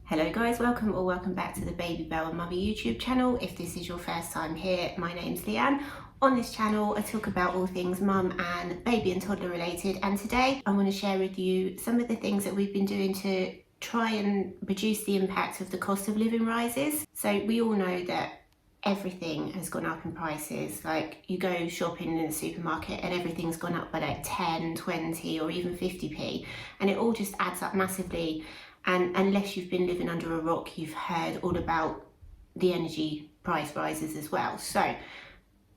Hello guys, welcome back to the Baby Bell and Mummy YouTube channel. If this is your first time here, my name's Leanne. On this channel I talk about all things mum and baby and toddler related, and today I want to share with you some of the things that we've been doing to try and reduce the impact of the cost of living rises. So we all know that everything has gone up in prices. Like, you go shopping in the supermarket and everything's gone up by like 10, 20 or even 50p, and it all just adds up massively. And unless you've been living under a rock, you've heard all about the energy price rises as well. So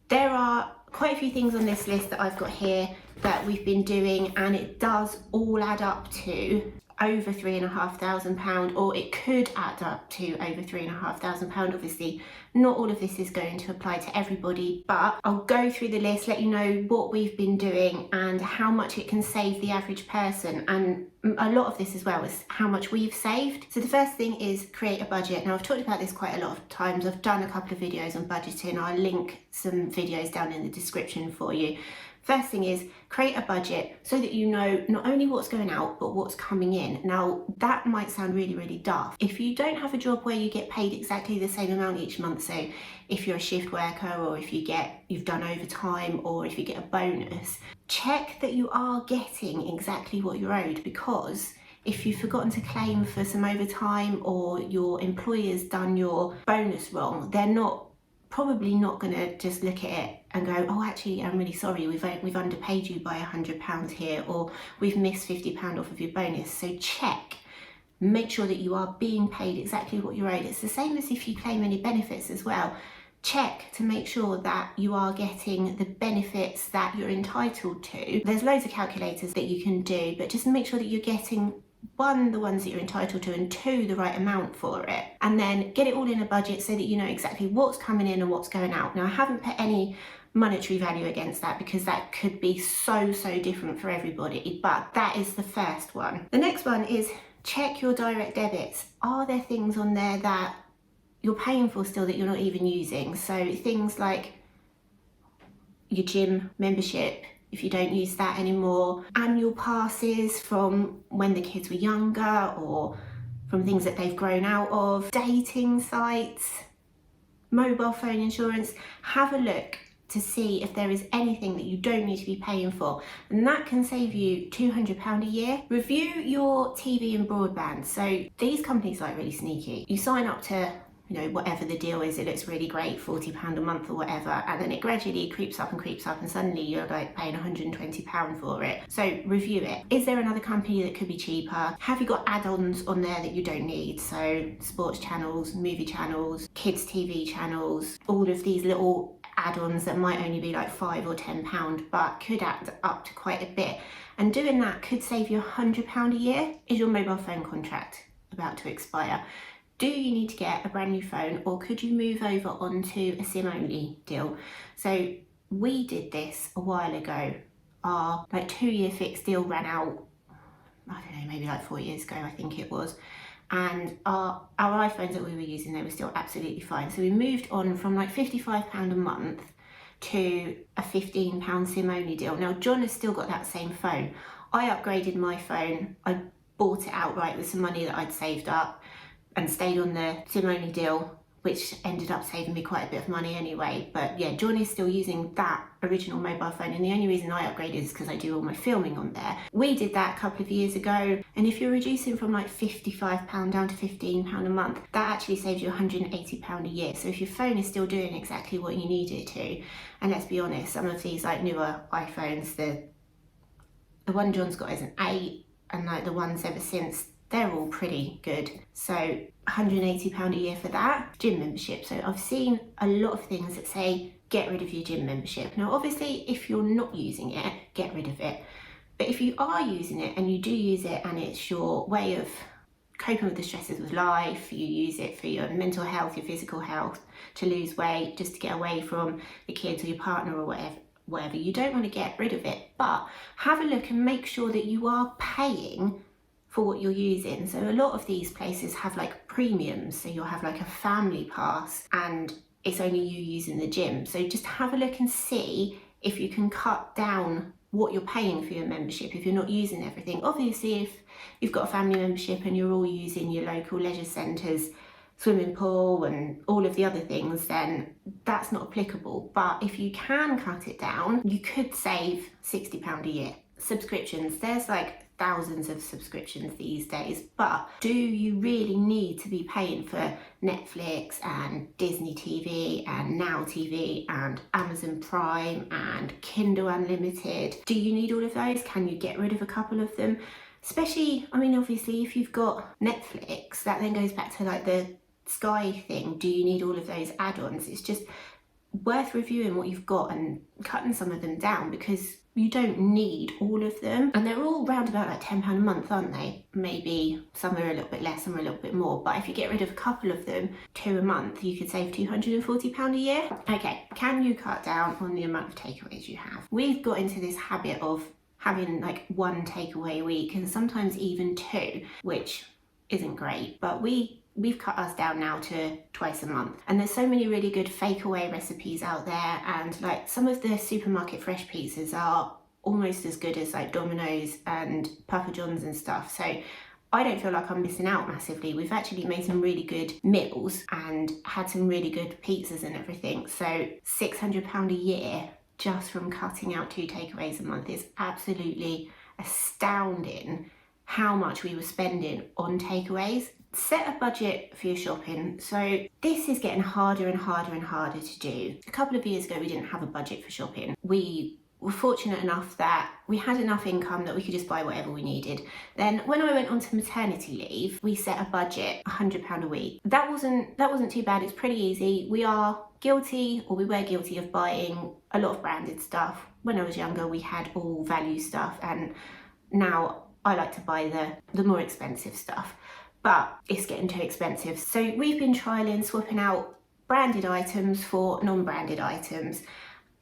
there are quite a few things on this list that I've got here that we've been doing, and it does all add up to over £3,500, or it could add up to over £3,500. Obviously, not all of this is going to apply to everybody, but I'll go through the list, let you know what we've been doing and how much it can save the average person. And a lot of this as well is how much we've saved. So the first thing is create a budget. Now, I've talked about this quite a lot of times. I've done a couple of videos on budgeting. I'll link some videos down in the description for you. First thing is create a budget so that you know not only what's going out, but what's coming in. Now, that might sound really daft. If you don't have a job where you get paid exactly the same amount each month, so if you're a shift worker, or if you've done overtime, or if you get a bonus, check that you are getting exactly what you're owed, because if you've forgotten to claim for some overtime, or your employer's done your bonus wrong, they're probably not going to just look at it and go, oh, actually, I'm really sorry, we've underpaid you by £100 here, or we've missed £50 off of your bonus. So check, make sure that you are being paid exactly what you're owed. It's the same as if you claim any benefits as well. Check to make sure that you are getting the benefits that you're entitled to. There's loads of calculators that you can do, but just make sure that you're getting, one, the ones that you're entitled to, and two, the right amount for it. And then get it all in a budget so that you know exactly what's coming in and what's going out. Now, I haven't put any monetary value against that, because that could be so different for everybody, but that is the first one. The next one is check your direct debits. Are there things on there that you're paying for still that you're not even using? So things like your gym membership, if you don't use that anymore, annual passes from when the kids were younger, or from things that they've grown out of, dating sites, mobile phone insurance. Have a look to see if there is anything that you don't need to be paying for, and that can save you £200 a year. Review your TV and broadband. So these companies are really sneaky. You sign up to, you know, whatever the deal is, it looks really great, £40 a month or whatever, and then it gradually creeps up, and suddenly you're like paying £120 for it. So review it. Is there another company that could be cheaper? Have you got add-ons on there that you don't need? So sports channels, movie channels, kids TV channels, all of these little add-ons that might only be like £5 or £10, but could add up to quite a bit. And doing that could save you £100 a year. Is your mobile phone contract about to expire? Do you need to get a brand new phone, or could you move over onto a SIM-only deal? So we did this a while ago. Our 2-year fixed deal ran out, I don't know, maybe like 4 years ago, I think it was. And our iPhones that we were using, they were still absolutely fine. So we moved on from like £55 a month to a £15 SIM-only deal. Now, John has still got that same phone. I upgraded my phone. I bought it outright with some money that I'd saved up, and stayed on the SIM-only deal, which ended up saving me quite a bit of money anyway. But yeah, John is still using that original mobile phone, and the only reason I upgraded is because I do all my filming on there. We did that a couple of years ago, and if you're reducing from like £55 down to £15 a month, that actually saves you £180 a year. So if your phone is still doing exactly what you need it to, and let's be honest, some of these like newer iPhones, the one John's got is an 8, and like the ones ever since, they're all pretty good. So £180 a year for that. Gym membership. So I've seen a lot of things that say get rid of your gym membership. Now, obviously, if you're not using it, get rid of it. But if you are using it, and you do use it, and it's your way of coping with the stresses of life, you use it for your mental health, your physical health, to lose weight, just to get away from the kids or your partner or whatever, you don't want to get rid of it. But have a look and make sure that you are paying for what you're using. So a lot of these places have like premiums, so you'll have like a family pass, and it's only you using the gym. So just have a look and see if you can cut down what you're paying for your membership if you're not using everything. Obviously, if you've got a family membership and you're all using your local leisure centres, swimming pool and all of the other things, then that's not applicable. But if you can cut it down, you could save £60 a year. Subscriptions, there's like thousands of subscriptions these days, but do you really need to be paying for Netflix and Disney TV and Now TV and Amazon Prime and Kindle Unlimited? Do you need all of those? Can you get rid of a couple of them? Especially, I mean, obviously if you've got Netflix, that then goes back to like the Sky thing. Do you need all of those add-ons? It's just worth reviewing what you've got and cutting some of them down, because you don't need all of them, and they're all round about like £10 a month, aren't they? Maybe some are a little bit less, some are a little bit more, but if you get rid of a couple of them, 2 a month, you could save £240 a year. Okay, can you cut down on the amount of takeaways you have? We've got into this habit of having like 1 takeaway a week and sometimes even 2, which isn't great, but we've cut us down now to twice a month. And there's so many really good fake away recipes out there, and like some of the supermarket fresh pizzas are almost as good as like Domino's and Papa John's and stuff. So I don't feel like I'm missing out massively. We've actually made some really good meals and had some really good pizzas and everything. So £600 a year just from cutting out 2 takeaways a month is absolutely astounding how much we were spending on takeaways. Set a budget for your shopping. So this is getting harder and harder and harder to do. A couple of years ago, we didn't have a budget for shopping. We were fortunate enough that we had enough income that we could just buy whatever we needed. Then when I went on to maternity leave, we set a budget, £100 a week. That wasn't too bad. It's pretty easy. We were guilty of buying a lot of branded stuff. When I was younger, we had all value stuff, and now I like to buy the more expensive stuff. But it's getting too expensive. So we've been trialing swapping out branded items for non-branded items.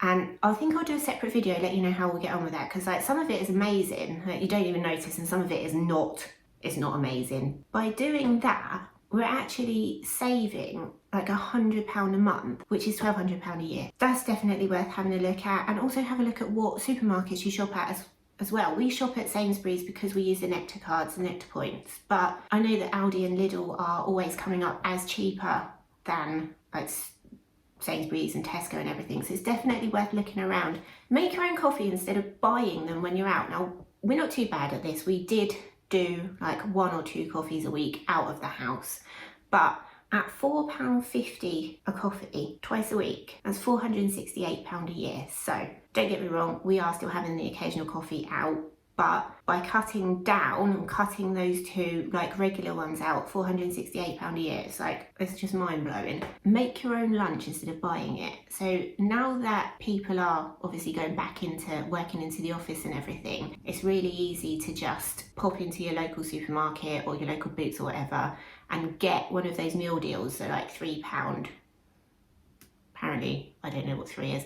And I think I'll do a separate video, let you know how we'll get on with that. Because like some of it is amazing, like you don't even notice, and some of it is not amazing. By doing that, we're actually saving like £100 a month, which is £1,200 a year. That's definitely worth having a look at. And also have a look at what supermarkets you shop at as well. We shop at Sainsbury's because we use the Nectar cards, the Nectar points, but I know that Aldi and Lidl are always coming up as cheaper than like Sainsbury's and Tesco and everything, so it's definitely worth looking around. Make your own coffee instead of buying them when you're out. Now, we're not too bad at this. We did do like 1 or 2 coffees a week out of the house, but at £4.50 a coffee twice a week, that's £468 a year. So don't get me wrong, we are still having the occasional coffee out, but by cutting down and cutting those 2 like regular ones out, £468 a year, it's just mind-blowing. Make your own lunch instead of buying it. So now that people are obviously going back into working into the office and everything, it's really easy to just pop into your local supermarket or your local Boots or whatever and get one of those meal deals that are like £3. Apparently, I don't know what 3 is.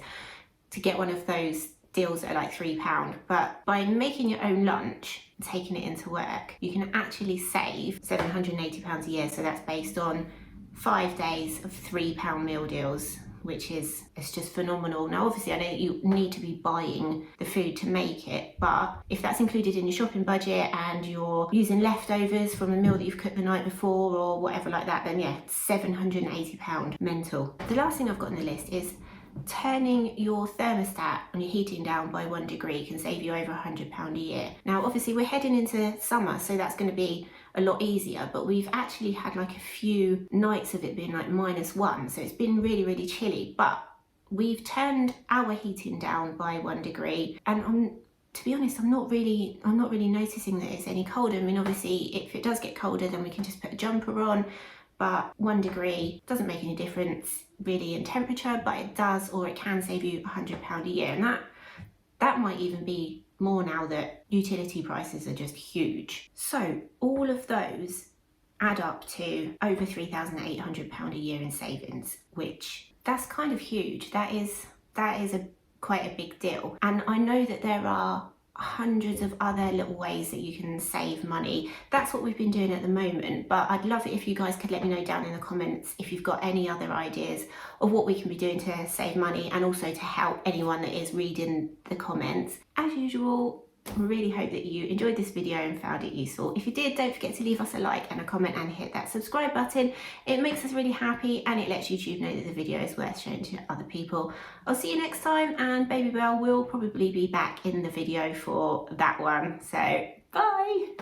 To get one of those deals that are like £3, but by making your own lunch and taking it into work, you can actually save £780 a year. So that's based on 5 days of £3 meal deals, which it's just phenomenal. Now obviously I know that you need to be buying the food to make it, but if that's included in your shopping budget and you're using leftovers from a meal that you've cooked the night before or whatever like that, then yeah, £780, mental. The last thing I've got on the list is turning your thermostat on your heating down by 1 degree can save you over £100 a year. Now obviously we're heading into summer, so that's going to be a lot easier, but we've actually had like a few nights of it being like -1, so it's been really, really chilly, but we've turned our heating down by 1 degree, and to be honest, I'm not really noticing that it's any colder. I mean, obviously if it does get colder, then we can just put a jumper on, but 1 degree doesn't make any difference really in temperature, but it does, or it can save you £100 a year, and that might even be more now that utility prices are just huge. So all of those add up to over £3,800 a year in savings, which that's kind of huge. That is quite a big deal. And I know that there are hundreds of other little ways that you can save money. That's what we've been doing at the moment, but I'd love it if you guys could let me know down in the comments if you've got any other ideas of what we can be doing to save money, and also to help anyone that is reading the comments. As usual, I really hope that you enjoyed this video and found it useful. If you did, don't forget to leave us a like and a comment and hit that subscribe button. It makes us really happy and it lets YouTube know that the video is worth showing to other people. I'll see you next time, and Baby Bell will probably be back in the video for that one. So bye!